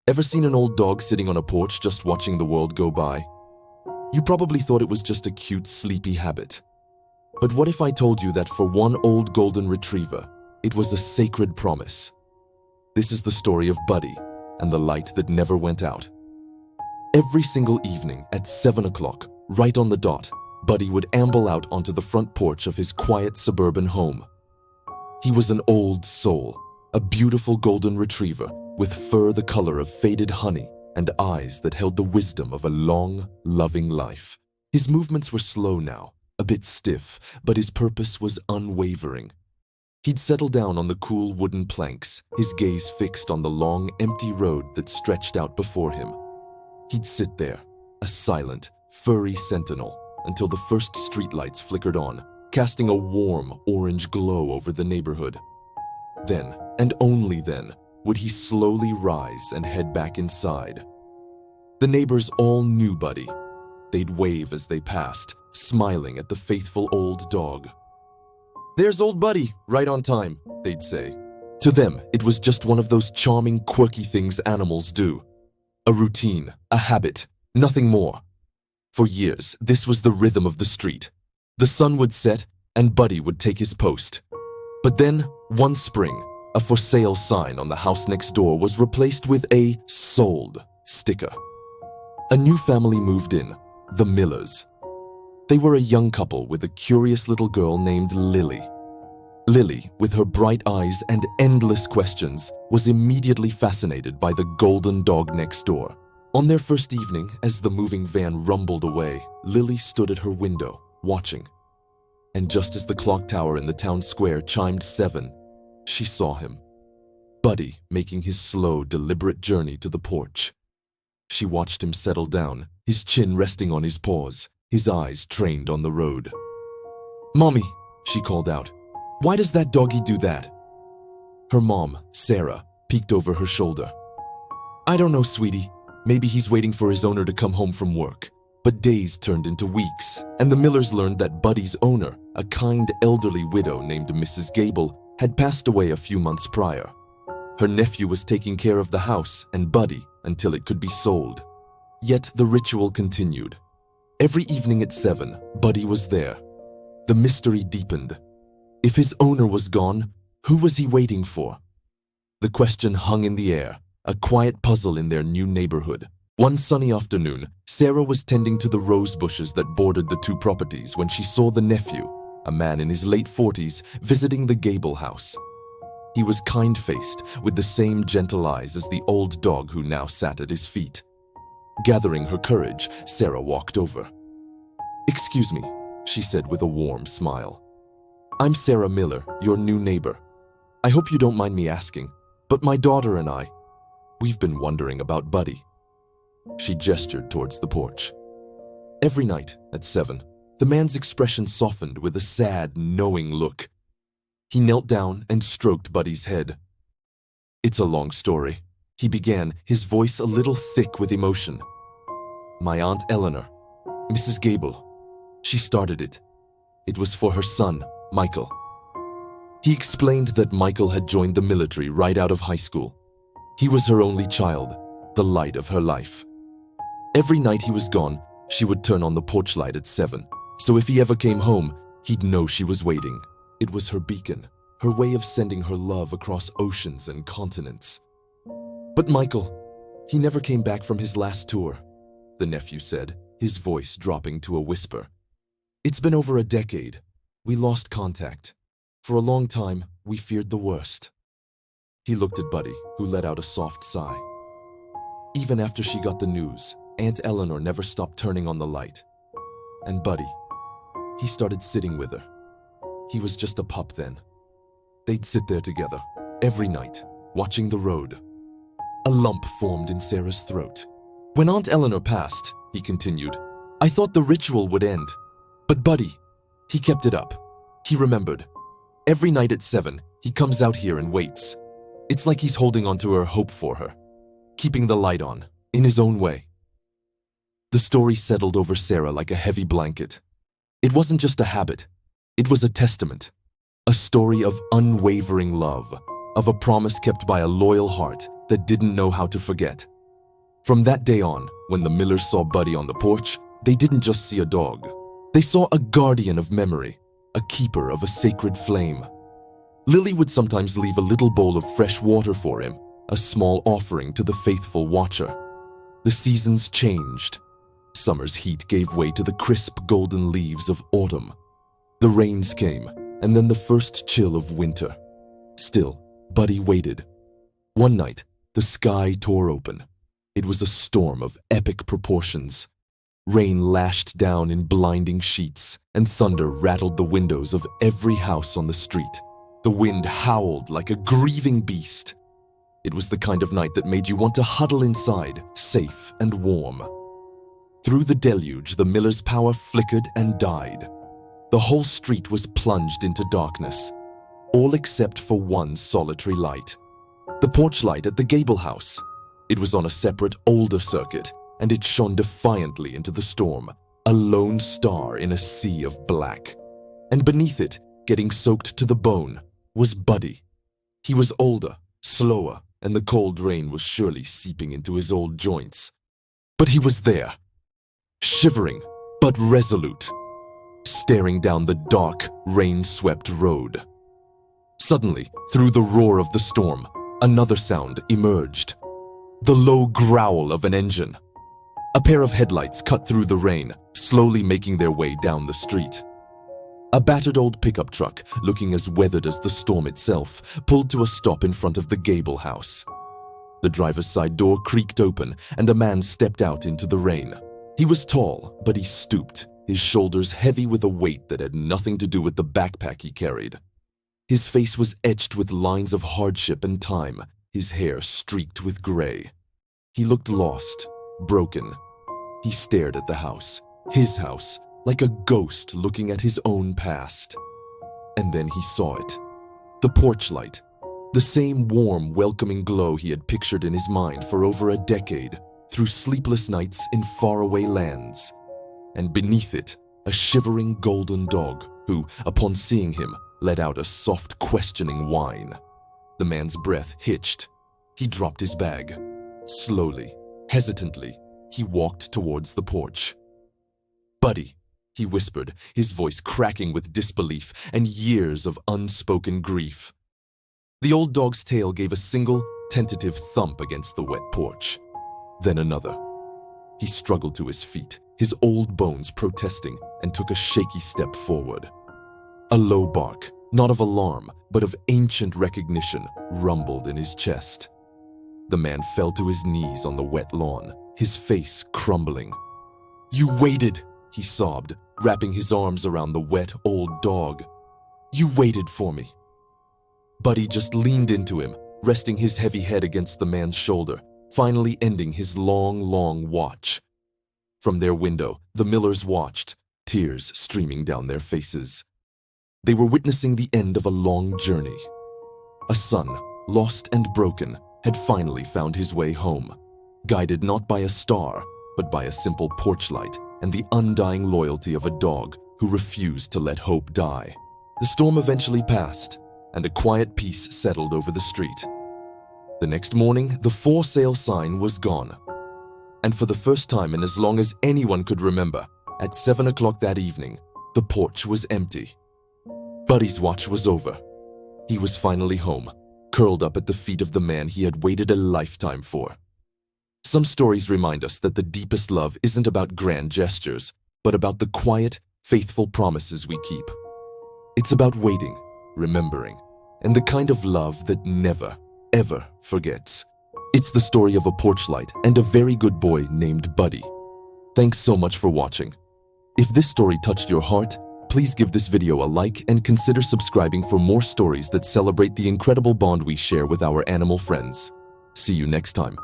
Ever seen an old dog sitting on a porch just watching the world go by? You probably thought it was just a cute, sleepy habit. But what if I told you that for one old golden retriever, it was a sacred promise? This is the story of Buddy and the light that never went out. Every single evening at 7 o'clock, right on the dot, Buddy would amble out onto the front porch of his quiet suburban home. He was an old soul, a beautiful golden retriever with fur the color of faded honey and eyes that held the wisdom of a long, loving life. His movements were slow now, a bit stiff, but his purpose was unwavering. He'd settle down on the cool wooden planks, his gaze fixed on the long, empty road that stretched out before him. He'd sit there, a silent, furry sentinel, until the first streetlights flickered on, casting a warm, orange glow over the neighborhood. Then, and only then, would he slowly rise and head back inside. The neighbors all knew Buddy. They'd wave as they passed, smiling at the faithful old dog. "There's old Buddy, right on time," they'd say. To them, it was just one of those charming, quirky things animals do. A routine, a habit, nothing more. For years, this was the rhythm of the street. The sun would set, and Buddy would take his post. But then, one spring, a for sale sign on the house next door was replaced with a sold sticker. A new family moved in, the Millers. They were a young couple with a curious little girl named Lily. Lily, with her bright eyes and endless questions, was immediately fascinated by the golden dog next door. On their first evening, as the moving van rumbled away, Lily stood at her window, watching. And just as the clock tower in the town square chimed 7, she saw him, Buddy, making his slow, deliberate journey to the porch. She watched him settle down, his chin resting on his paws, his eyes trained on the road. "Mommy," she called out, "why does that doggy do that?" Her mom, Sarah, peeked over her shoulder. "I don't know, sweetie. Maybe he's waiting for his owner to come home from work." But days turned into weeks, and the Millers learned that Buddy's owner, a kind elderly widow named Mrs. Gable, had passed away a few months prior. Her nephew was taking care of the house and Buddy until it could be sold. Yet the ritual continued. Every evening at 7, Buddy was there. The mystery deepened. If his owner was gone, who was he waiting for? The question hung in the air, a quiet puzzle in their new neighborhood. One sunny afternoon, Sarah was tending to the rose bushes that bordered the two properties when she saw the nephew, a man in his late 40s, visiting the Gable house. He was kind-faced, with the same gentle eyes as the old dog who now sat at his feet. Gathering her courage, Sarah walked over. "Excuse me," she said with a warm smile. "I'm Sarah Miller, your new neighbor. I hope you don't mind me asking, but my daughter and we've been wondering about Buddy." She gestured towards the porch. Every night at 7, the man's expression softened with a sad, knowing look. He knelt down and stroked Buddy's head. "It's a long story," he began, his voice a little thick with emotion. "My Aunt Eleanor, Mrs. Gable, she started it. It was for her son, Michael." He explained that Michael had joined the military right out of high school. He was her only child, the light of her life. Every night he was gone, she would turn on the porch light at 7, so if he ever came home, he'd know she was waiting. It was her beacon, her way of sending her love across oceans and continents. "But Michael, he never came back from his last tour," the nephew said, his voice dropping to a whisper. "It's been over a decade. We lost contact. For a long time, we feared the worst." He looked at Buddy, who let out a soft sigh. Even after she got the news, Aunt Eleanor never stopped turning on the light. And Buddy, he started sitting with her. He was just a pup then. They'd sit there together, every night, watching the road. A lump formed in Sarah's throat. "When Aunt Eleanor passed," he continued, "I thought the ritual would end. But Buddy, he kept it up. He remembered. Every night at 7, he comes out here and waits. It's like he's holding on to her hope for her, keeping the light on, in his own way." The story settled over Sarah like a heavy blanket. It wasn't just a habit. It was a testament, a story of unwavering love, of a promise kept by a loyal heart that didn't know how to forget. From that day on, when the Millers saw Buddy on the porch, they didn't just see a dog. They saw a guardian of memory, a keeper of a sacred flame. Lily would sometimes leave a little bowl of fresh water for him, a small offering to the faithful watcher. The seasons changed. Summer's heat gave way to the crisp golden leaves of autumn. The rains came, and then the first chill of winter. Still, Buddy waited. One night, the sky tore open. It was a storm of epic proportions. Rain lashed down in blinding sheets, and thunder rattled the windows of every house on the street. The wind howled like a grieving beast. It was the kind of night that made you want to huddle inside, safe and warm. Through the deluge, the Millers' power flickered and died. The whole street was plunged into darkness, all except for one solitary light. The porch light at the gable house. It was on a separate, older circuit, and it shone defiantly into the storm, a lone star in a sea of black. And beneath it, getting soaked to the bone, was Buddy. He was older, slower, and the cold rain was surely seeping into his old joints. But he was there, shivering but resolute, staring down the dark, rain-swept road. Suddenly, through the roar of the storm, another sound emerged. The low growl of an engine. A pair of headlights cut through the rain, slowly making their way down the street. A battered old pickup truck, looking as weathered as the storm itself, pulled to a stop in front of the gable house. The driver's side door creaked open, and a man stepped out into the rain. He was tall, but he stooped, his shoulders heavy with a weight that had nothing to do with the backpack he carried. His face was etched with lines of hardship and time, his hair streaked with gray. He looked lost, broken. He stared at the house, his house, like a ghost looking at his own past. And then he saw it. The porch light. The same warm, welcoming glow he had pictured in his mind for over a decade, through sleepless nights in faraway lands. And beneath it, a shivering golden dog who, upon seeing him, let out a soft, questioning whine. The man's breath hitched. He dropped his bag. Slowly, hesitantly, he walked towards the porch. "Buddy," he whispered, his voice cracking with disbelief and years of unspoken grief. The old dog's tail gave a single, tentative thump against the wet porch. Then another. He struggled to his feet, his old bones protesting, and took a shaky step forward. A low bark, not of alarm, but of ancient recognition, rumbled in his chest. The man fell to his knees on the wet lawn, his face crumbling. "You waited," he sobbed, wrapping his arms around the wet old dog. "You waited for me." Buddy just leaned into him, resting his heavy head against the man's shoulder, finally ending his long, long watch. From their window, the Millers watched, tears streaming down their faces. They were witnessing the end of a long journey. A son, lost and broken, had finally found his way home, guided not by a star, but by a simple porch light and the undying loyalty of a dog who refused to let hope die. The storm eventually passed, and a quiet peace settled over the street. The next morning, the for sale sign was gone. And for the first time in as long as anyone could remember, at 7 o'clock that evening, the porch was empty. Buddy's watch was over. He was finally home, curled up at the feet of the man he had waited a lifetime for. Some stories remind us that the deepest love isn't about grand gestures, but about the quiet, faithful promises we keep. It's about waiting, remembering, and the kind of love that never, ever forgets. It's the story of a porch light and a very good boy named Buddy. Thanks so much for watching. If this story touched your heart, please give this video a like and consider subscribing for more stories that celebrate the incredible bond we share with our animal friends. See you next time.